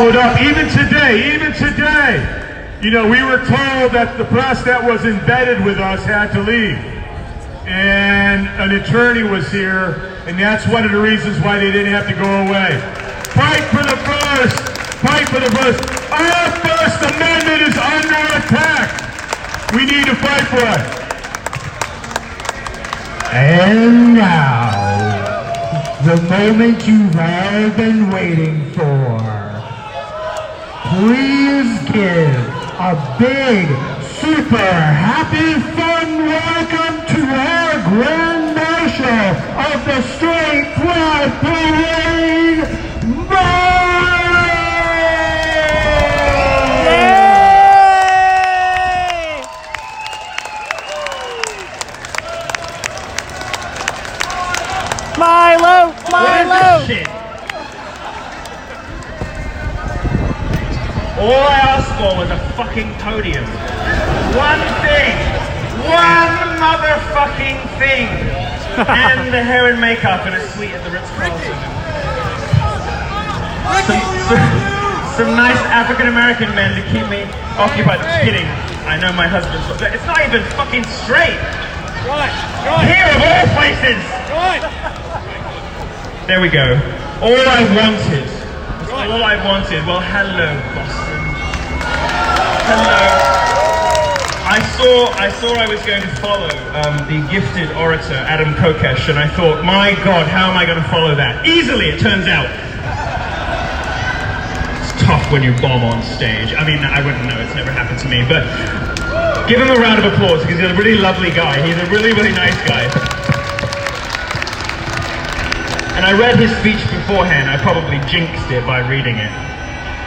followed up. Even today, you know, we were told that the press that was embedded with us had to leave. And an attorney was here, and that's one of the reasons why they didn't have to go away. Fight for the first! Fight for the first! Our First Amendment is under attack! We need to fight for it. And now, the moment you've all been waiting for. Please give a big, super happy, fun welcome to our Grand Marshal of the Straight Pride Parade, Milo! Milo! Milo! Shit. All I asked for was a fucking podium. One thing. One motherfucking thing. And the hair and makeup and a suite at the Ritz-Carlton. Some nice African-American men to keep me occupied. Just kidding. I know my husband's... It's not even fucking straight. Right. Here of all places. Right. There we go. All I wanted. All I wanted. Well, hello, Boston. Hello. I saw I was going to follow the gifted orator Adam Kokesh, and I thought, my God, how am I going to follow that? Easily, it turns out. It's tough when you bomb on stage. I mean, I wouldn't know. It's never happened to me, but give him a round of applause because he's a really lovely guy. He's a really, really nice guy. And I read his speech beforehand. I probably jinxed it by reading it.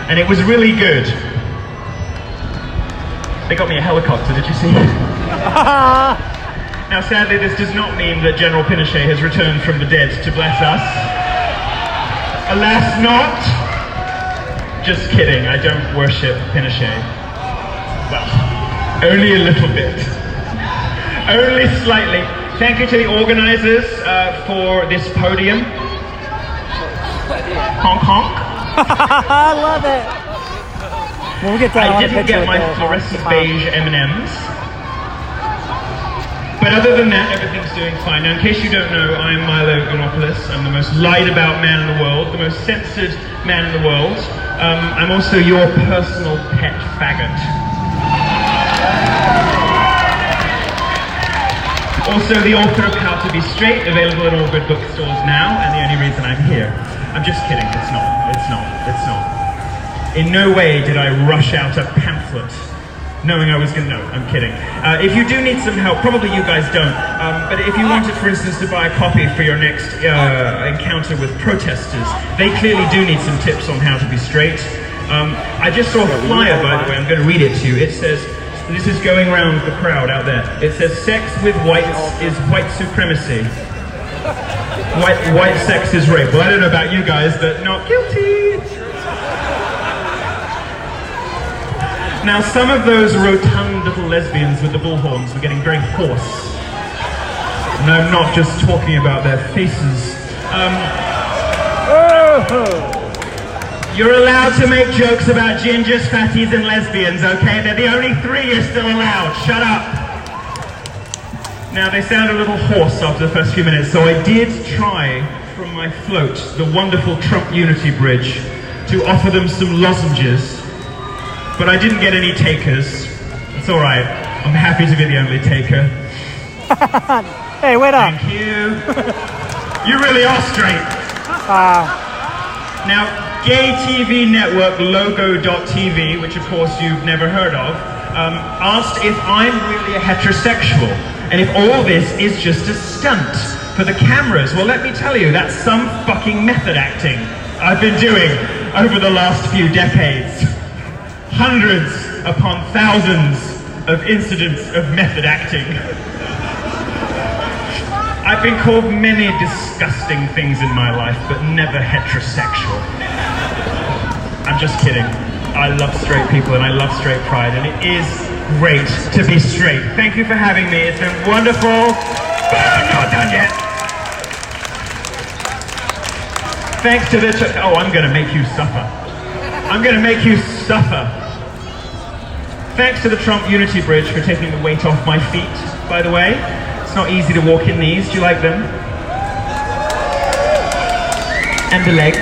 And it was really good. They got me a helicopter, did you see it? Now sadly this does not mean that General Pinochet has returned from the dead to bless us. Alas not! Just kidding, I don't worship Pinochet. Well, only a little bit. Only slightly. Thank you to the organizers for this podium. Honk honk. I love it. We'll get that. I didn't get my fluorescent beige M&Ms. But other than that, everything's doing fine. Now, in case you don't know, I'm Milo. I'm the most lied about man in the world, the most censored man in the world. I'm also your personal pet faggot. Also, the author of How to Be Straight, available in all good bookstores now, and the only reason I'm here. I'm just kidding, it's not. In no way did I rush out a pamphlet knowing I was going to... No, I'm kidding. If you do need some help, probably you guys don't, but if you wanted, for instance, to buy a copy for your next encounter with protesters, they clearly do need some tips on how to be straight. I just saw a flyer, by the way, I'm going to read it to you. It says... This is going around the crowd out there. It says, sex with whites is white supremacy. White sex is rape. Well, I don't know about you guys, but not guilty. Now, some of those rotund little lesbians with the bullhorns were getting very hoarse. And I'm not just talking about their faces. You're allowed to make jokes about gingers, fatties, and lesbians, okay? They're the only three you're still allowed. Shut up. Now, they sound a little hoarse after the first few minutes, so I did try from my float, the wonderful Trump Unity Bridge, to offer them some lozenges, but I didn't get any takers. It's all right. I'm happy to be the only taker. Hey, wait up. Thank you. You really are straight. Now, Gay TV Network Logo.tv, which of course you've never heard of, asked if I'm really a heterosexual, and if all this is just a stunt for the cameras. Well, let me tell you, that's some fucking method acting I've been doing over the last few decades. Hundreds upon thousands of incidents of method acting. I've been called many disgusting things in my life, but never heterosexual. I'm just kidding. I love straight people and I love straight pride, and it is great to be straight. Thank you for having me. It's been wonderful. But I'm not done yet. Thanks to the... Oh, I'm going to make you suffer. I'm going to make you suffer. Thanks to the Trump Unity Bridge for taking the weight off my feet, by the way. It's not easy to walk in these. Do you like them? And the legs.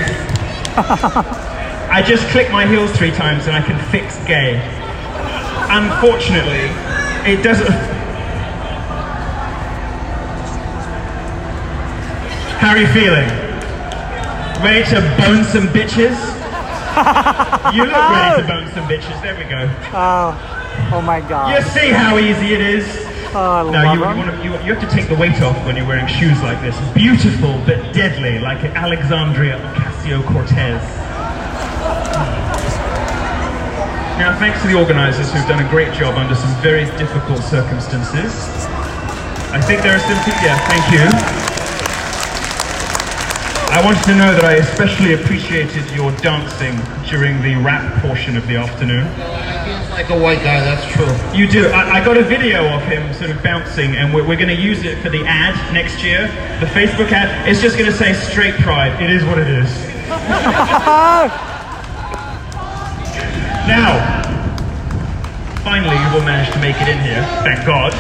I just click my heels 3 times and I can fix gay. Unfortunately, it doesn't... How are you feeling? Ready to bone some bitches? You look ready to bone some bitches. There we go. Oh my God. You see how easy it is? Oh, I Now love you have to take the weight off when you're wearing shoes like this. Beautiful but deadly, like Alexandria Ocasio-Cortez. Now, thanks to the organisers who've done a great job under some very difficult circumstances. I think there are some people... Yeah, thank you. I wanted to know that I especially appreciated your dancing during the rap portion of the afternoon. Like a white guy, that's true. You do. I got a video of him sort of bouncing, and we're going to use it for the ad next year, the Facebook ad. It's just going to say straight pride. It is what it is. Now, finally you will manage to make it in here, thank God.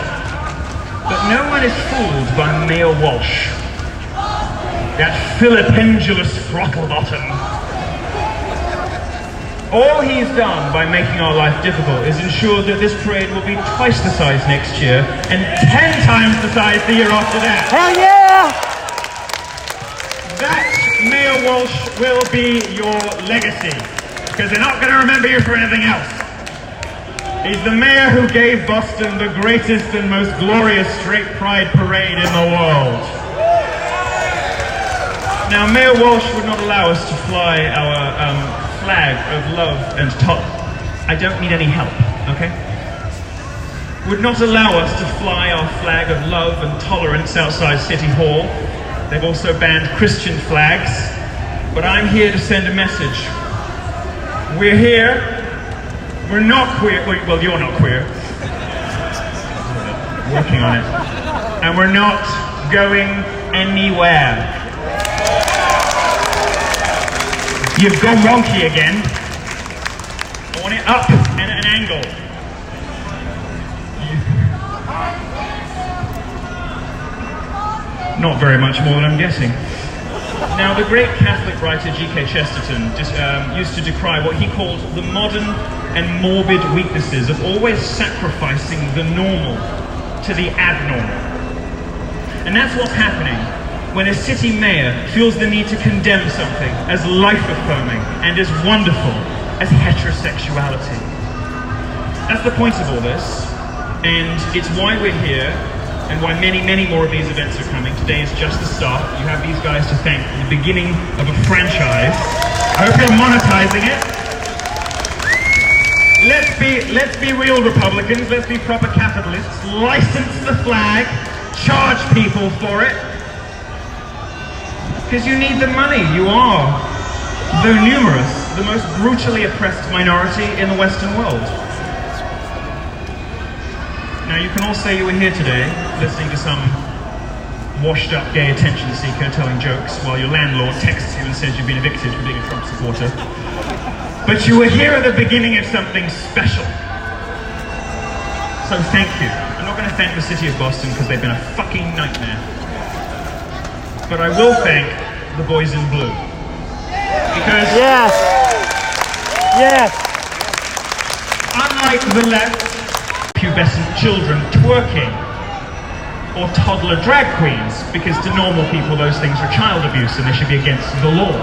But no one is fooled by Mayor Walsh. That philipendulous throttle bottom. All he's done by making our life difficult is ensure that this parade will be twice the size next year and 10 times the size the year after that. Hell yeah! That, Mayor Walsh, will be your legacy, because they're not going to remember you for anything else. He's the mayor who gave Boston the greatest and most glorious straight pride parade in the world. Now, Mayor Walsh would not allow us to fly our flag of love and I don't need any help, okay? Would not allow us to fly our flag of love and tolerance outside City Hall. They've also banned Christian flags. But I'm here to send a message. We're here. We're not queer. Well, you're not queer. Working on it. And we're not going anywhere. You've gone wonky again. I want it up and at an angle. Not very much more than I'm guessing. Now, the great Catholic writer G.K. Chesterton used to decry what he called the modern and morbid weaknesses of always sacrificing the normal to the abnormal. And that's what's happening when a city mayor feels the need to condemn something as life-affirming and as wonderful as heterosexuality. That's the point of all this, and it's why we're here, and why many, many more of these events are coming. Today is just the start. You have these guys to thank for the beginning of a franchise. I hope you're monetizing it. Let's be real Republicans, let's be proper capitalists, license the flag, charge people for it. Because you need the money. You are, though numerous, the most brutally oppressed minority in the Western world. Now, you can all say you were here today, listening to some washed-up gay attention seeker telling jokes while your landlord texts you and says you've been evicted for being a Trump supporter. But you were here at the beginning of something special. So thank you. I'm not going to thank the city of Boston because they've been a fucking nightmare. But I will thank the boys in blue. Because... Yes! Yes! Unlike the left, pubescent children twerking, or toddler drag queens, because to normal people those things are child abuse and they should be against the law.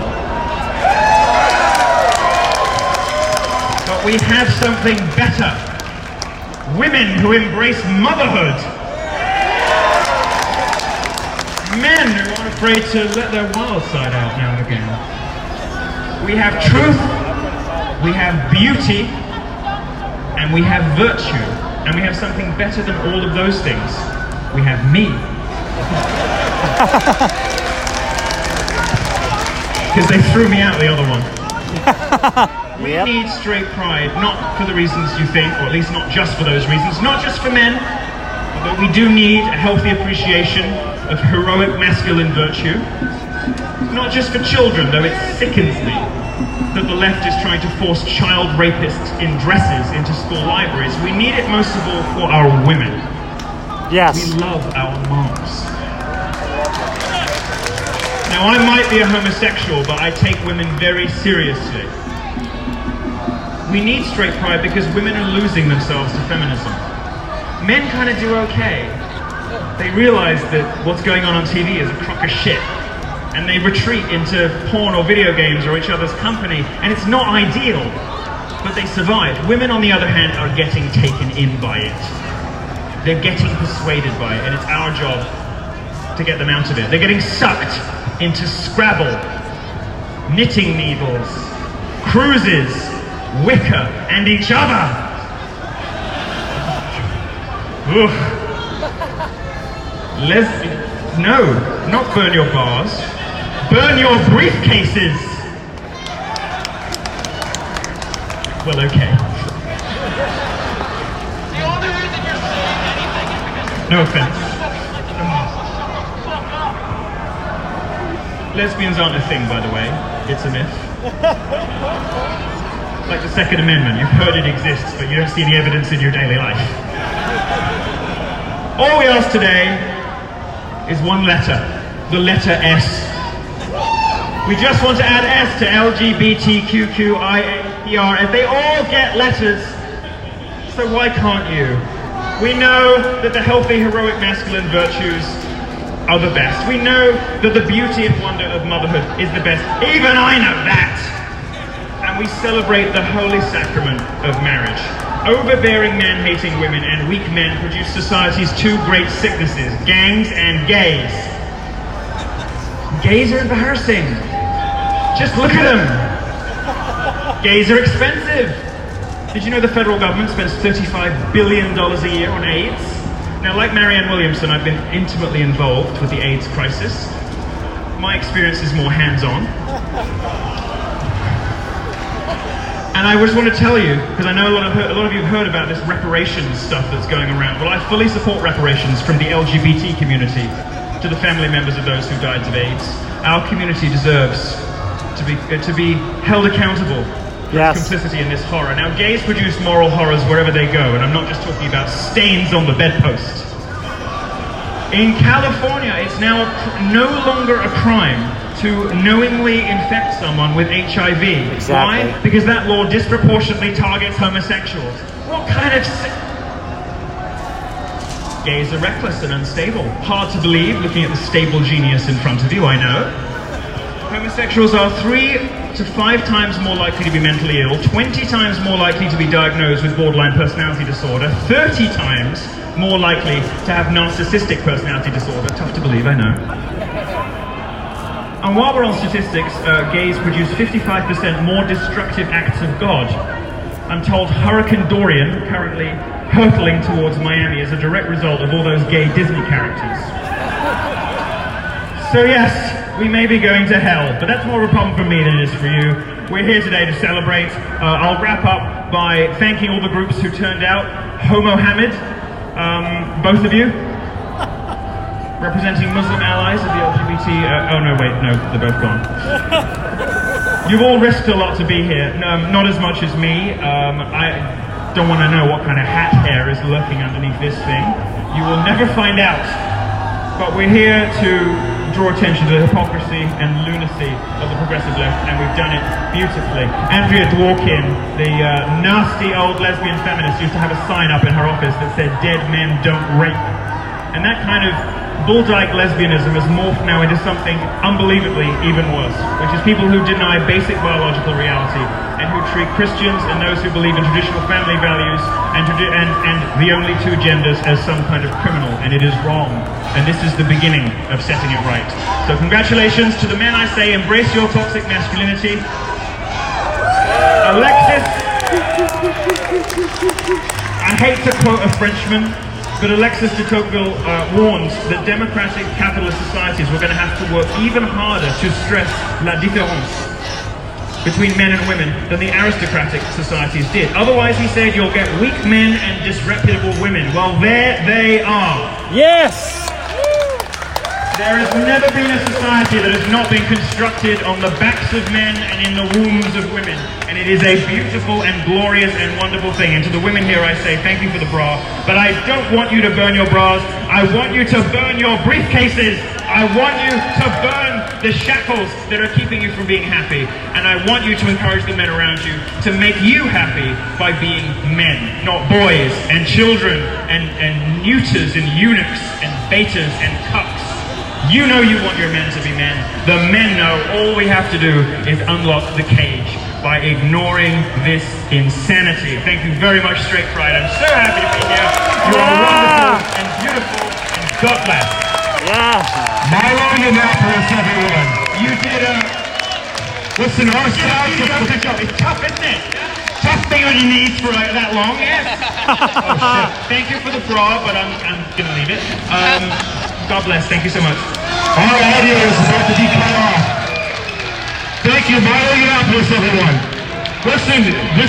But we have something better. Women who embrace motherhood. Men who aren't afraid to let their wild side out now and again. We have truth, we have beauty, and we have virtue. And we have something better than all of those things. We have me. Because they threw me out the other one. We need straight pride, not for the reasons you think, or at least not just for those reasons, not just for men, but we do need a healthy appreciation of heroic masculine virtue. Not just for children, though it sickens me that the left is trying to force child rapists in dresses into school libraries. We need it most of all for our women. Yes. We love our moms. Now, I might be a homosexual, but I take women very seriously. We need straight pride because women are losing themselves to feminism. Men kind of do okay. They realize that what's going on TV is a crock of shit, and they retreat into porn or video games or each other's company, and it's not ideal, but they survive. Women, on the other hand, are getting taken in by it. They're getting persuaded by it, and it's our job to get them out of it. They're getting sucked into Scrabble, knitting needles, cruises, wicker, and each other. Ugh. No, not burn your bars. Burn your briefcases! Well, okay. The only reason you're saying anything is because No offense. Lesbians aren't a thing, by the way. It's a myth. Like the Second Amendment, you've heard it exists, but you don't see any evidence in your daily life. All we ask today is one letter, the letter S. We just want to add S to LGBTQIAPR. If they all get letters, so why can't you? We know that the healthy, heroic, masculine virtues are the best. We know that the beauty and wonder of motherhood is the best. Even I know that. And we celebrate the holy sacrament of marriage. Overbearing, man-hating women and weak men produce society's two great sicknesses, gangs and gays. Gays are embarrassing. Just look at them. Gays are expensive. Did you know the federal government spends $35 billion a year on AIDS? Now, like Marianne Williamson, I've been intimately involved with the AIDS crisis. My experience is more hands-on. And I just want to tell you, because I know a lot of you have heard about this reparations stuff that's going around. Well, I fully support reparations from the LGBT community to the family members of those who died of AIDS. Our community deserves to be held accountable for complicity in this horror. Now, gays produce moral horrors wherever they go, and I'm not just talking about stains on the bedpost. In California, it's now no longer a crime to knowingly infect someone with HIV. Exactly. Why? Because that law disproportionately targets homosexuals. What kind of gays are reckless and unstable. Hard to believe, looking at the stable genius in front of you, I know. Homosexuals are 3 to 5 times more likely to be mentally ill, 20 times more likely to be diagnosed with borderline personality disorder, 30 times more likely to have narcissistic personality disorder. Tough to believe, I know. And while we're on statistics, gays produce 55% more destructive acts of God. I'm told Hurricane Dorian, currently hurtling towards Miami, is a direct result of all those gay Disney characters. So yes, we may be going to hell, but that's more of a problem for me than it is for you. We're here today to celebrate. I'll wrap up by thanking all the groups who turned out. Homohammed, both of you, representing Muslim allies of the LGBT... oh no, wait, no, they're both gone. You've all risked a lot to be here. Not as much as me. I don't want to know what kind of hat hair is lurking underneath this thing. You will never find out. But we're here to draw attention to the hypocrisy and lunacy of the progressive left, and we've done it beautifully. Andrea Dworkin, the nasty old lesbian feminist, used to have a sign up in her office that said, "Dead men don't rape." And that kind of bull-dyke lesbianism has morphed now into something unbelievably even worse, which is people who deny basic biological reality and who treat Christians and those who believe in traditional family values and the only two genders as some kind of criminal, and it is wrong. And this is the beginning of setting it right. So congratulations to the men. I say embrace your toxic masculinity. Alexis, I hate to quote a Frenchman, but Alexis de Tocqueville warns that democratic capitalist societies were going to have to work even harder to stress la différence between men and women than the aristocratic societies did. Otherwise, he said, you'll get weak men and disreputable women. Well, there they are. Yes! There has never been a society that has not been constructed on the backs of men and in the wombs of women. And it is a beautiful and glorious and wonderful thing. And to the women here I say thank you for the bra, but I don't want you to burn your bras. I want you to burn your briefcases. I want you to burn the shackles that are keeping you from being happy. And I want you to encourage the men around you to make you happy by being men, not boys and children and neuters and eunuchs and betas and cucks. You know you want your men to be men. The men know all we have to do is unlock the cage by ignoring this insanity. Thank you very much, Straight Pride. I'm so happy to be here. You are wonderful and beautiful, and God bless. Milo Yiannopoulos, everyone. You did Listen, our sound good job. It's tough, isn't it? Tough being on your knees for that long, yes? Oh shit. Thank you for the bra, but I'm gonna leave it. God bless. Thank you so much. Our audio is about to be cut off. Thank you, Milo Yiannopoulos, everyone. Listen, this